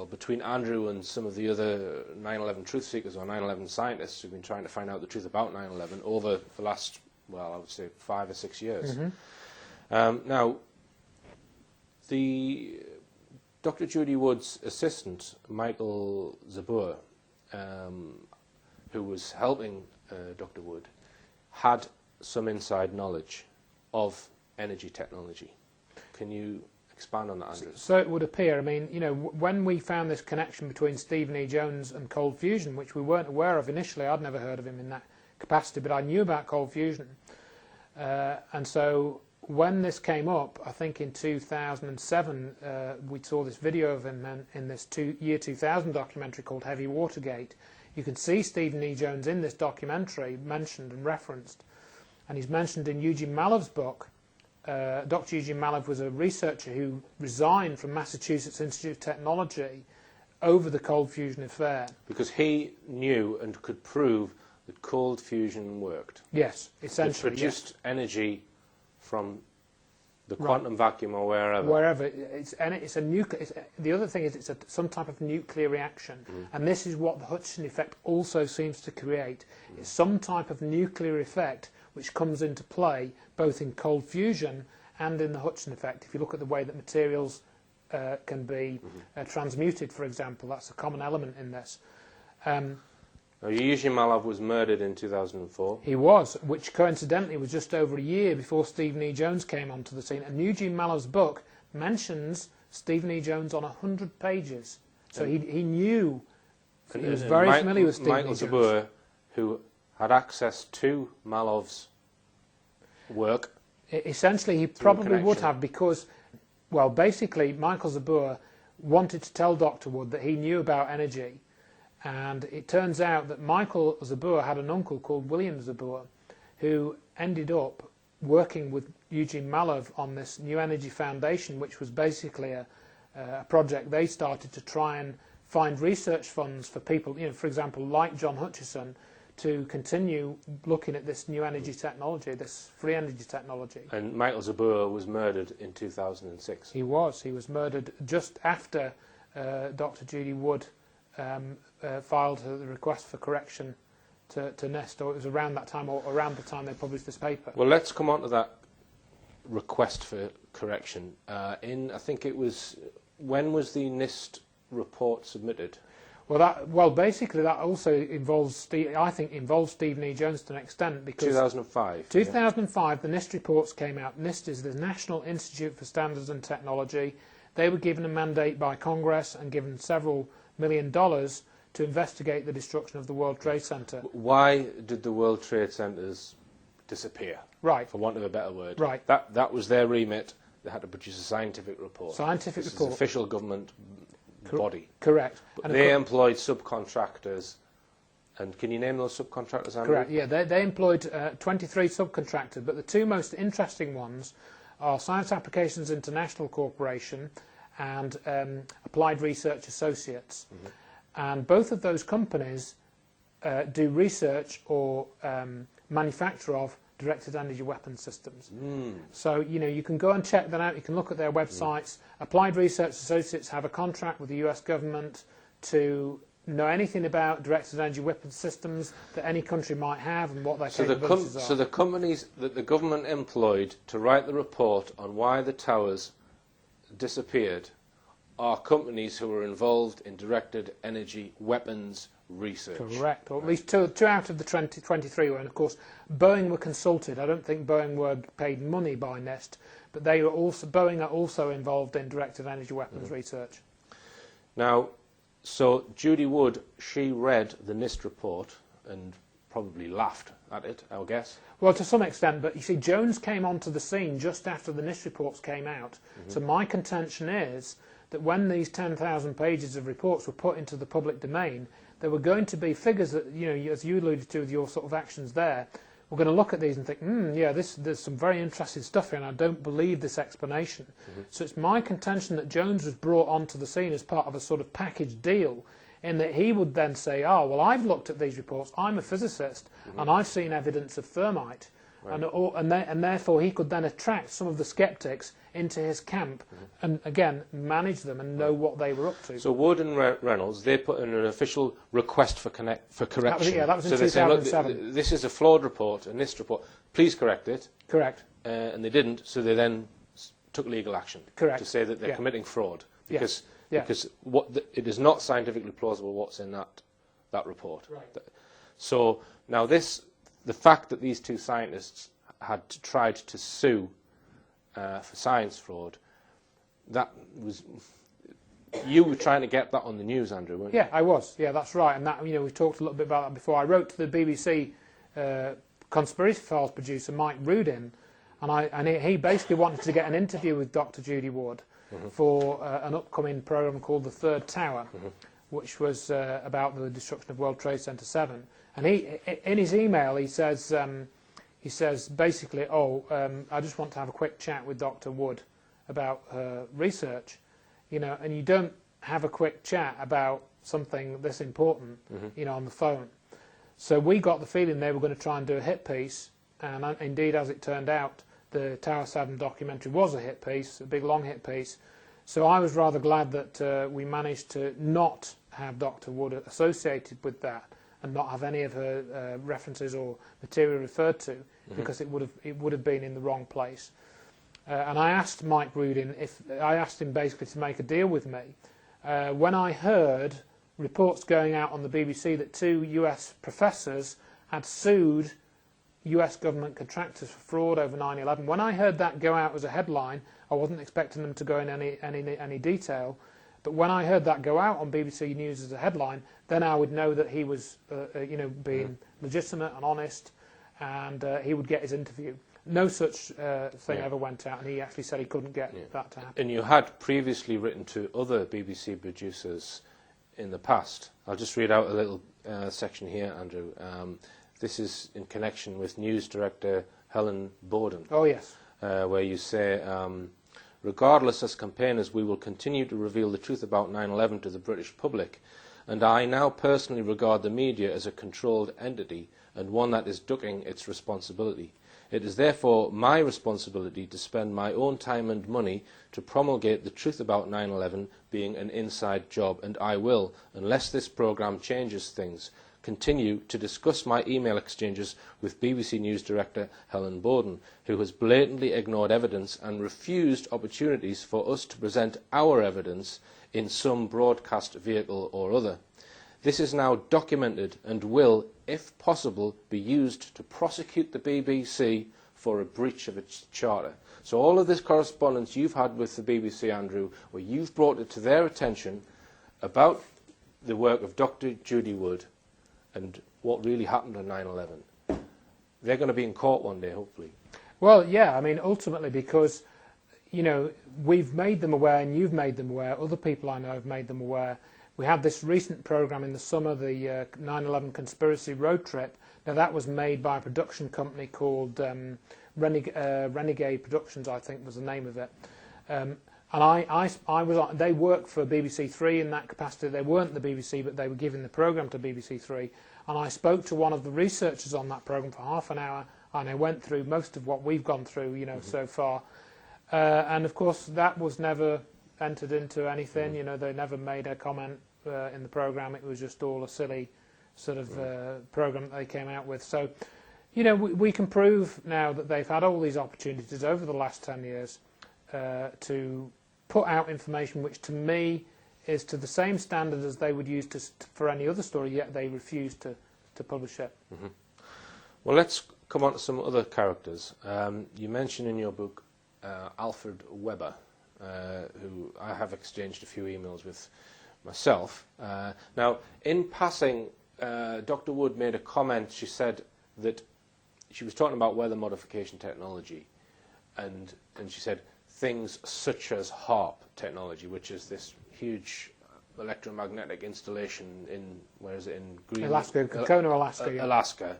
between Andrew and some of the other 9/11 truth seekers or 9/11 scientists who've been trying to find out the truth about 9/11 over the last, I would say 5 or 6 years. Now, Dr. Judy Wood's assistant, Michael Zabur, who was helping Dr. Wood, had some inside knowledge of energy technology. Can you expand on that, Andrew? So it would appear. I mean, when we found this connection between Stephen E. Jones and cold fusion, which we weren't aware of initially, I'd never heard of him in that capacity, but I knew about cold fusion. And so when this came up, I think in 2007, we saw this video of him in this year 2000 documentary called Heavy Watergate. You can see Stephen E. Jones in this documentary mentioned and referenced. And he's mentioned in Eugene Malov's book. Dr. Eugene Malov was a researcher who resigned from Massachusetts Institute of Technology over the cold fusion affair. Because he knew and could prove that cold fusion worked. Yes, essentially. It produced energy from the quantum vacuum or wherever. Wherever. The other thing is it's some type of nuclear reaction. And this is what the Hutchinson effect also seems to create. It's some type of nuclear effect which comes into play both in cold fusion and in the Hutchinson effect. If you look at the way that materials can be transmuted, for example, that's a common element in this. Now, Eugene Malov was murdered in 2004. He was, which coincidentally was just over a year before Stephen E. Jones came onto the scene. And Eugene Malov's book mentions Stephen E. Jones on 100 pages. So he knew, And, he was very familiar with Stephen Michael E. Jones. Zabur, who had access to Malov's work. Essentially, he probably would connection. have, because, well, basically, Michael Zabur wanted to tell Dr. Wood that he knew about energy, and it turns out that Michael Zabur had an uncle called William Zabur, who ended up working with Eugene Malov on this New Energy Foundation, which was basically a project they started to try and find research funds for people, for example, like John Hutchison, to continue looking at this new energy technology, this free energy technology. And Michael Zabur was murdered in 2006. He was murdered just after Dr. Judy Wood filed the request for correction to NIST, or it was around that time, or around the time they published this paper. Well, let's come on to that request for correction. I think it was, when was the NIST report submitted? Well, basically that also involves, involves Stephen E. Jones to an extent, because 2005. 2005, the NIST reports came out. NIST is the National Institute for Standards and Technology. They were given a mandate by Congress and given several $1 million to investigate the destruction of the World Trade Center. Why did the World Trade Centers disappear? Right. For want of a better word. Right. That was their remit. They had to produce a scientific report. Scientific this report. Is official government body. Correct. But And they employed subcontractors. And can you name those subcontractors, Andrew? Correct, yeah. They employed 23 subcontractors, but the two most interesting ones are Science Applications International Corporation and Applied Research Associates. Mm-hmm. And both of those companies do research or manufacture of directed energy weapons systems. So, you can go and check that out. You can look at their websites. Applied Research Associates have a contract with the US government to know anything about directed energy weapons systems that any country might have and what their capabilities are. So the companies that the government employed to write the report on why the towers disappeared are companies who were involved in directed energy weapons research. Correct, or at least two out of the 23 were, and of course Boeing were consulted. I don't think Boeing were paid money by NIST, but Boeing are also involved in directed energy weapons research. Now, so Judy Wood, she read the NIST report and probably laughed at it, I guess. Well, to some extent, but you see, Jones came onto the scene just after the NIST reports came out. So my contention is that when these 10,000 pages of reports were put into the public domain, there were going to be figures that, as you alluded to with your sort of actions there, we're going to look at these and think, yeah, there's some very interesting stuff here, and I don't believe this explanation. So it's my contention that Jones was brought onto the scene as part of a sort of package deal, in that he would then say, oh, well, I've looked at these reports, I'm a physicist, and I've seen evidence of thermite, and therefore he could then attract some of the skeptics into his camp and, again, manage them and know what they were up to. So Wood and Reynolds, they put in an official request for correction. That was in so 2007. they say, look, this is a flawed report, a NIST report, please correct it. Correct. And they didn't, so they then took legal action. Correct. To say that they're committing fraud. Because Yeah. because it is not scientifically plausible what's in that report. Right. So now the fact that these two scientists had tried to sue for science fraud, that was, you were trying to get that on the news, Andrew, weren't you? Yeah, I was. Yeah, that's right. And that, we talked a little bit about that before. I wrote to the BBC Conspiracy Files producer, Mike Rudin, and he basically wanted to get an interview with Dr. Judy Wood for an upcoming programme called The Third Tower, which was about the destruction of World Trade Center 7. And he, in his email, he says basically, I just want to have a quick chat with Dr. Wood about her research, and you don't have a quick chat about something this important, on the phone. So we got the feeling they were going to try and do a hit piece, and indeed, as it turned out, the Tower 7 documentary was a hit piece, a big long hit piece. So I was rather glad that we managed to not have Dr. Wood associated with that and not have any of her references or material referred to, because it would have been in the wrong place. And I asked Mike Rudin I asked him basically to make a deal with me. When I heard reports going out on the BBC that 2 US professors had sued US government contractors for fraud over 9/11. When I heard that go out as a headline, I wasn't expecting them to go in any detail. But when I heard that go out on BBC News as a headline, then I would know that he was, being legitimate and honest, and he would get his interview. No such thing ever went out, and he actually said he couldn't get that to happen. And you had previously written to other BBC producers in the past. I'll just read out a little section here, Andrew. This is in connection with news director Helen Borden. Oh, yes. Where you say, regardless, as campaigners, we will continue to reveal the truth about 9/11 to the British public, and I now personally regard the media as a controlled entity and one that is ducking its responsibility. It is therefore my responsibility to spend my own time and money to promulgate the truth about 9/11 being an inside job, and I will, unless this programme changes things, continue to discuss my email exchanges with BBC News director Helen Borden, who has blatantly ignored evidence and refused opportunities for us to present our evidence in some broadcast vehicle or other. This is now documented and will, if possible, be used to prosecute the BBC for a breach of its charter. So all of this correspondence you've had with the BBC, Andrew, where you've brought it to their attention about the work of Dr. Judy Wood and what really happened on 9/11. They're going to be in court one day, hopefully. Well, yeah, I mean, ultimately because, we've made them aware and you've made them aware, other people I know have made them aware. We had this recent programme in the summer, the 9/11 Conspiracy Road Trip. Now, that was made by a production company called Renegade Productions, I think was the name of it. And they worked for BBC Three in that capacity. They weren't the BBC, but they were giving the programme to BBC Three. And I spoke to one of the researchers on that programme for half an hour, and I went through most of what we've gone through, so far. And of course, that was never entered into anything. They never made a comment in the programme. It was just all a silly sort of programme that they came out with. So, we can prove now that they've had all these opportunities over the last 10 years to put out information which to me is to the same standard as they would use for any other story, yet they refuse to publish it. Mm-hmm. Well, let's come on to some other characters. You mention in your book Alfred Weber, who I have exchanged a few emails with myself. Now, in passing, Dr. Wood made a comment. She said that she was talking about weather modification technology, and she said things such as HAARP technology, which is this huge electromagnetic installation in, where is it, in Greenland? Alaska, Kona, Alaska. Yeah. Alaska.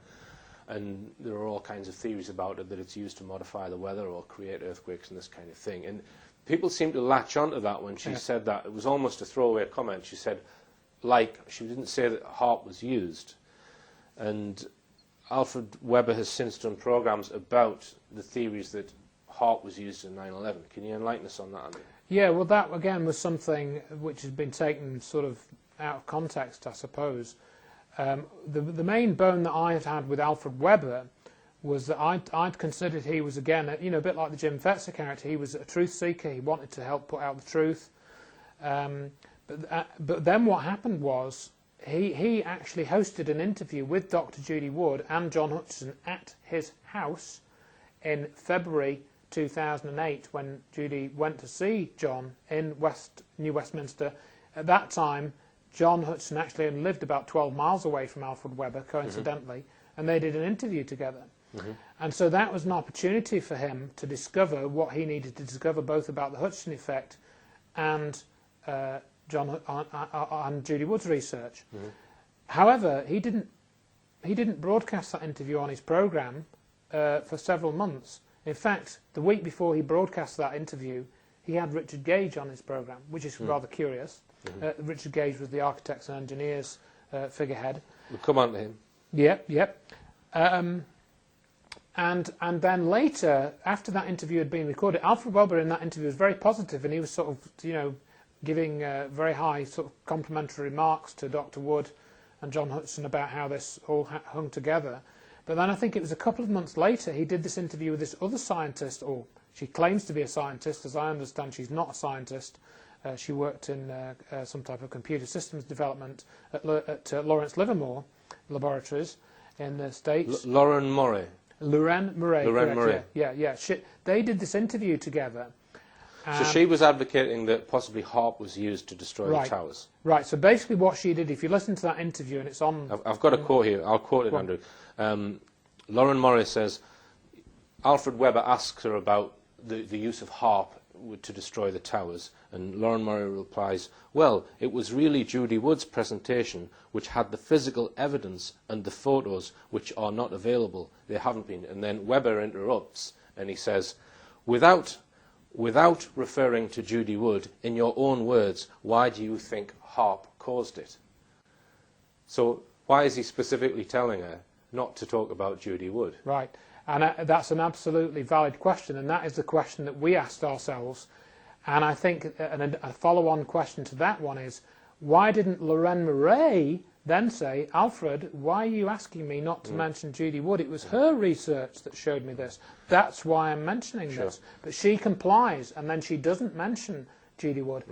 And there are all kinds of theories about it, that it's used to modify the weather or create earthquakes and this kind of thing. And people seem to latch onto that when she said that. It was almost a throwaway comment. She said, she didn't say that HAARP was used. And Alfred Weber has since done programmes about the theories that HAARP was used in 9/11. Can you enlighten us on that, Andy? Yeah, well, that again was something which has been taken sort of out of context, I suppose. The main bone that I had with Alfred Weber was that I'd considered he was, again, a bit like the Jim Fetzer character. He was a truth seeker. He wanted to help put out the truth. But then what happened was he actually hosted an interview with Dr. Judy Wood and John Hutchison at his house in February 2008 when Judy went to see John in New Westminster. At that time, John Hutchison actually only lived about 12 miles away from Alfred Weber, coincidentally, and they did an interview together. Mm-hmm. And so that was an opportunity for him to discover what he needed to discover, both about the Hutchison effect and and Judy Wood's research. Mm-hmm. However, he didn't broadcast that interview on his programme for several months. In fact, the week before he broadcast that interview, he had Richard Gage on his programme, which is rather curious. Mm-hmm. Richard Gage was the architects and engineers figurehead. We'll come on to him. Yep. And then later, after that interview had been recorded, Alfred Weber in that interview was very positive, and he was sort of, giving very high sort of complimentary remarks to Dr. Wood and John Hutchison about how this all hung together. But then I think it was a couple of months later he did this interview with this other scientist, or she claims to be a scientist. As I understand, she's not a scientist. She worked in some type of computer systems development at Lawrence Livermore Laboratories in the States. Lauren Murray. Lorraine Murray. Lorraine Murray. Yeah. They did this interview together. So she was advocating that possibly HAARP was used to destroy the towers. Right, so basically what she did, if you listen to that interview, and it's on... I've got a quote here, I'll quote it, Andrew. Lauren Murray says, Alfred Weber asks her about the use of HAARP to destroy the towers, and Lauren Murray replies, well, it was really Judy Wood's presentation which had the physical evidence and the photos which are not available. They haven't been. And then Weber interrupts, and he says, without referring to Judy Wood, in your own words, why do you think HAARP caused it? So why is he specifically telling her not to talk about Judy Wood? Right, and that's an absolutely valid question, and that is the question that we asked ourselves. And I think a follow-on question to that one is, why didn't Lorraine Murray then say, Alfred, why are you asking me not to mention Judy Wood? It was her research that showed me this. That's why I'm mentioning this. But she complies, and then she doesn't mention Judy Wood.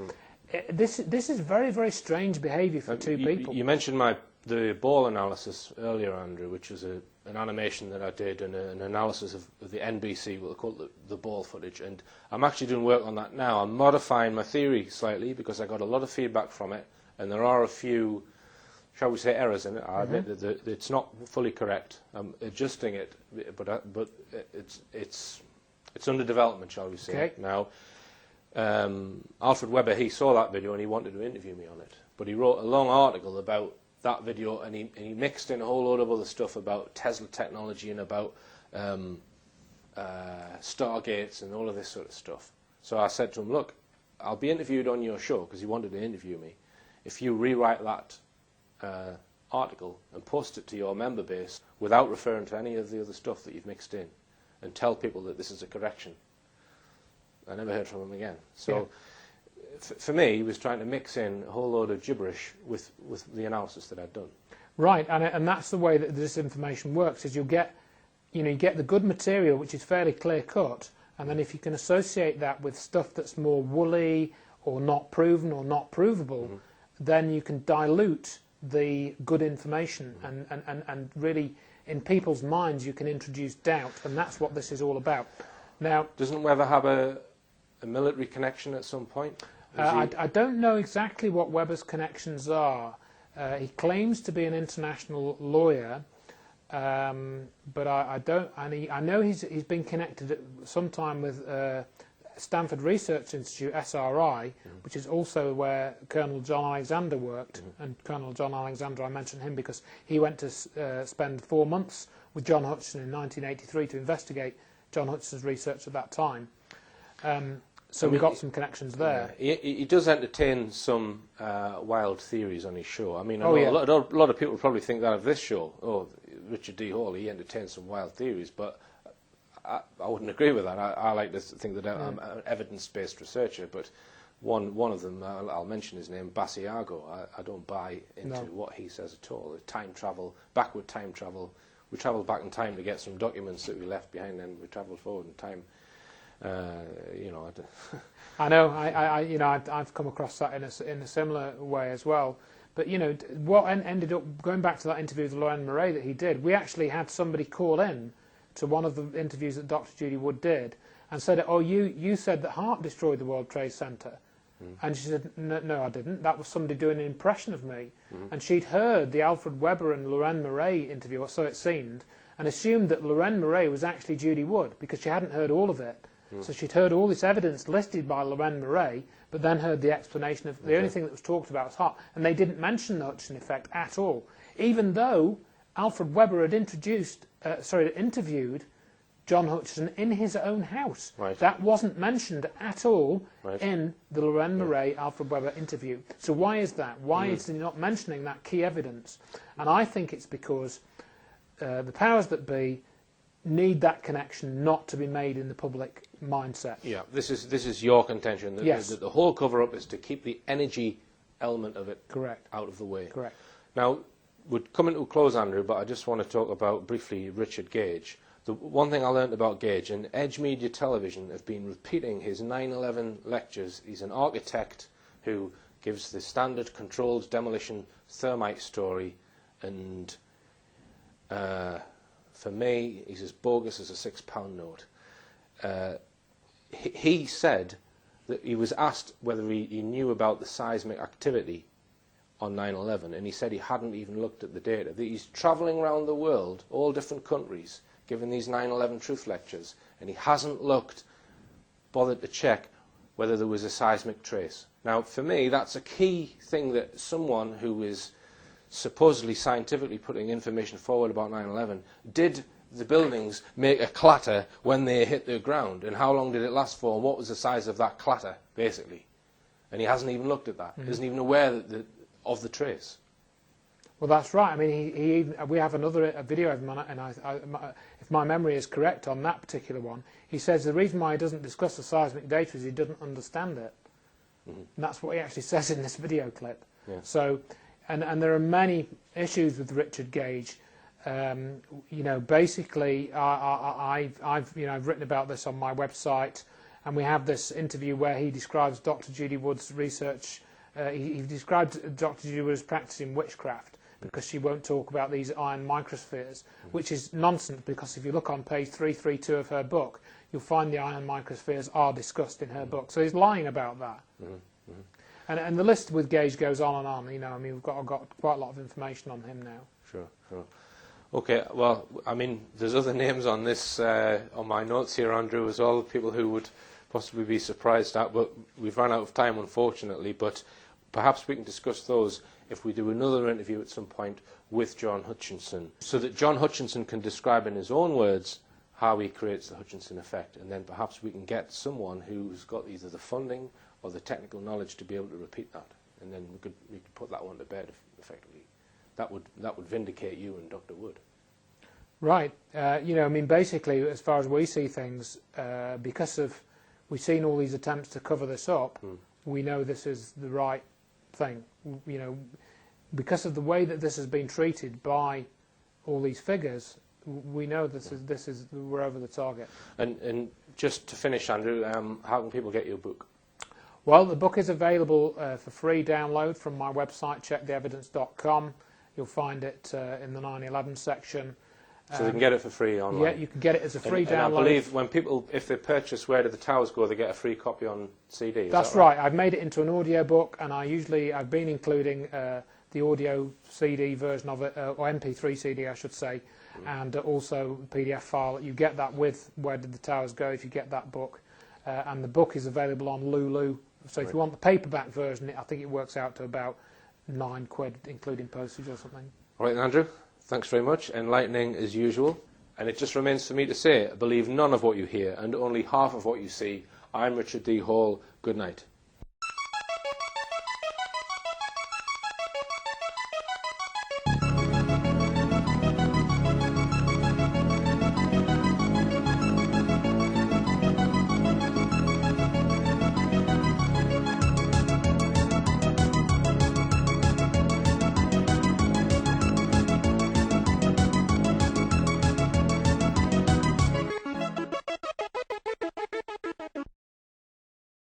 This is very, very strange behaviour for two people. You mentioned the ball analysis earlier, Andrew, which was an animation that I did, and an analysis of the NBC, what they call the ball footage. And I'm actually doing work on that now. I'm modifying my theory slightly because I got a lot of feedback from it, and there are a few, shall we say, errors in it. I admit that it's not fully correct. I'm adjusting it, but it's under development, shall we say. Okay. Now, Alfred Weber, he saw that video and he wanted to interview me on it, but he wrote a long article about that video, and he mixed in a whole load of other stuff about Tesla technology and about Stargates and all of this sort of stuff. So I said to him, look, I'll be interviewed on your show, because he wanted to interview me, if you rewrite that article and post it to your member base without referring to any of the other stuff that you've mixed in, and tell people that this is a correction. I never heard from him again. So for me, he was trying to mix in a whole load of gibberish with the analysis that I'd done. Right, and that's the way that this information works, is you get the good material, which is fairly clear cut, and then if you can associate that with stuff that's more woolly or not proven or not provable, then you can dilute the good information, and really in people's minds you can introduce doubt, and that's what this is all about. Now, doesn't Weber have a military connection at some point? I don't know exactly what Weber's connections are. He claims to be an international lawyer, but I don't. I know he's been connected at some time with Stanford Research Institute, SRI, which is also where Colonel John Alexander worked. And Colonel John Alexander, I mention him because he went to spend 4 months with John Hutchison in 1983 to investigate John Hutchison's research at that time. So we've got some connections there. He does entertain some wild theories on his show. I mean, a lot of people probably think that of this show. Oh, Richard.D.Hall, he entertains some wild theories, but I wouldn't agree with that. I like to think that I'm an evidence-based researcher, but one of them, I'll mention his name, Basiago. I don't buy into what he says at all. Time travel, backward time travel. We travelled back in time to get some documents that we left behind, and we travelled forward in time. I know. I've come across that in a similar way as well. But what ended up going back to that interview with Lorraine Murray that he did. We actually had somebody call in to one of the interviews that Dr. Judy Wood did and said, "Oh, you said that HAARP destroyed the World Trade Center," and she said, "No, I didn't. That was somebody doing an impression of me." And she'd heard the Alfred Weber and Lorraine Murray interview, or so it seemed, and assumed that Lorraine Murray was actually Judy Wood because she hadn't heard all of it. So she'd heard all this evidence listed by Lorraine Murray, but then heard the explanation of the only thing that was talked about was HAARP, and they didn't mention the Hutchison effect at all, even though Alfred Weber had interviewed John Hutchison in his own house. Right. That wasn't mentioned at all in the Lorraine Murray Alfred Weber interview. So why is that? Why is he not mentioning that key evidence? And I think it's because the powers that be need that connection not to be made in the public mindset. Yeah, this is your contention. That the whole cover-up is to keep the energy element of it out of the way. Correct. Now, we're coming to a close, Andrew, but I just want to talk about briefly Richard Gage. The one thing I learned about Gage, and Edge Media Television have been repeating his 9/11 lectures. He's an architect who gives the standard controlled demolition thermite story, and for me, he's as bogus as a £6 note. He said that he was asked whether he knew about the seismic activity on 9/11, and he said he hadn't even looked at the data. That he's travelling around the world, all different countries, giving these 9/11 truth lectures, and he hasn't bothered to check whether there was a seismic trace. Now, for me, that's a key thing, that someone who is supposedly scientifically putting information forward about 9/11, did the buildings make a clatter when they hit the ground, and how long did it last for, and what was the size of that clatter, basically? And he hasn't even looked at that. He isn't even aware of the trace. Well, that's right. I mean, we have another video of him, and if my memory is correct on that particular one, he says the reason why he doesn't discuss the seismic data is he doesn't understand it. And that's what he actually says in this video clip. Yeah. So, and there are many issues with Richard Gage. You know, basically, I've written about this on my website, and we have this interview where he describes Dr. Judy Wood's research. He described Dr. Judy Wood as practicing witchcraft because she won't talk about these iron microspheres, which is nonsense, because if you look on page 332 of her book, you'll find the iron microspheres are discussed in her book. So he's lying about that. And the list with Gage goes on and on. You know, I mean, we've got quite a lot of information on him now. Sure. Okay, well, I mean, there's other names on this, on my notes here, Andrew, as well, people who would possibly be surprised at, but we've run out of time, unfortunately, but perhaps we can discuss those if we do another interview at some point with John Hutchinson, so that John Hutchinson can describe in his own words how he creates the Hutchinson effect, and then perhaps we can get someone who's got either the funding or the technical knowledge to be able to repeat that, and then we could put that one to bed effectively. That would vindicate you and Dr. Wood. Right. You know, I mean, basically, as far as we see things, because we've seen all these attempts to cover this up, we know this is the right thing. You know, because of the way that this has been treated by all these figures, we know we're over the target. And just to finish, Andrew, how can people get your book? Well, the book is available for free download from my website, checktheevidence.com. You'll find it in the 9/11 section. So they can get it for free online? Yeah, you can get it as a free download. And I believe when people, if they purchase Where Do the Towers Go, they get a free copy on CD, is That's that right? I've made it into an audio book, and I've been including the audio CD version of it, or MP3 CD I should say, and also PDF file. You get that with Where Did the Towers Go if you get that book. And the book is available on Lulu. So if you want the paperback version, I think it works out to about £9, including postage or something. All right, Andrew. Thanks very much. Enlightening as usual. And it just remains for me to say, believe none of what you hear and only half of what you see. I'm Richard D. Hall. Good night.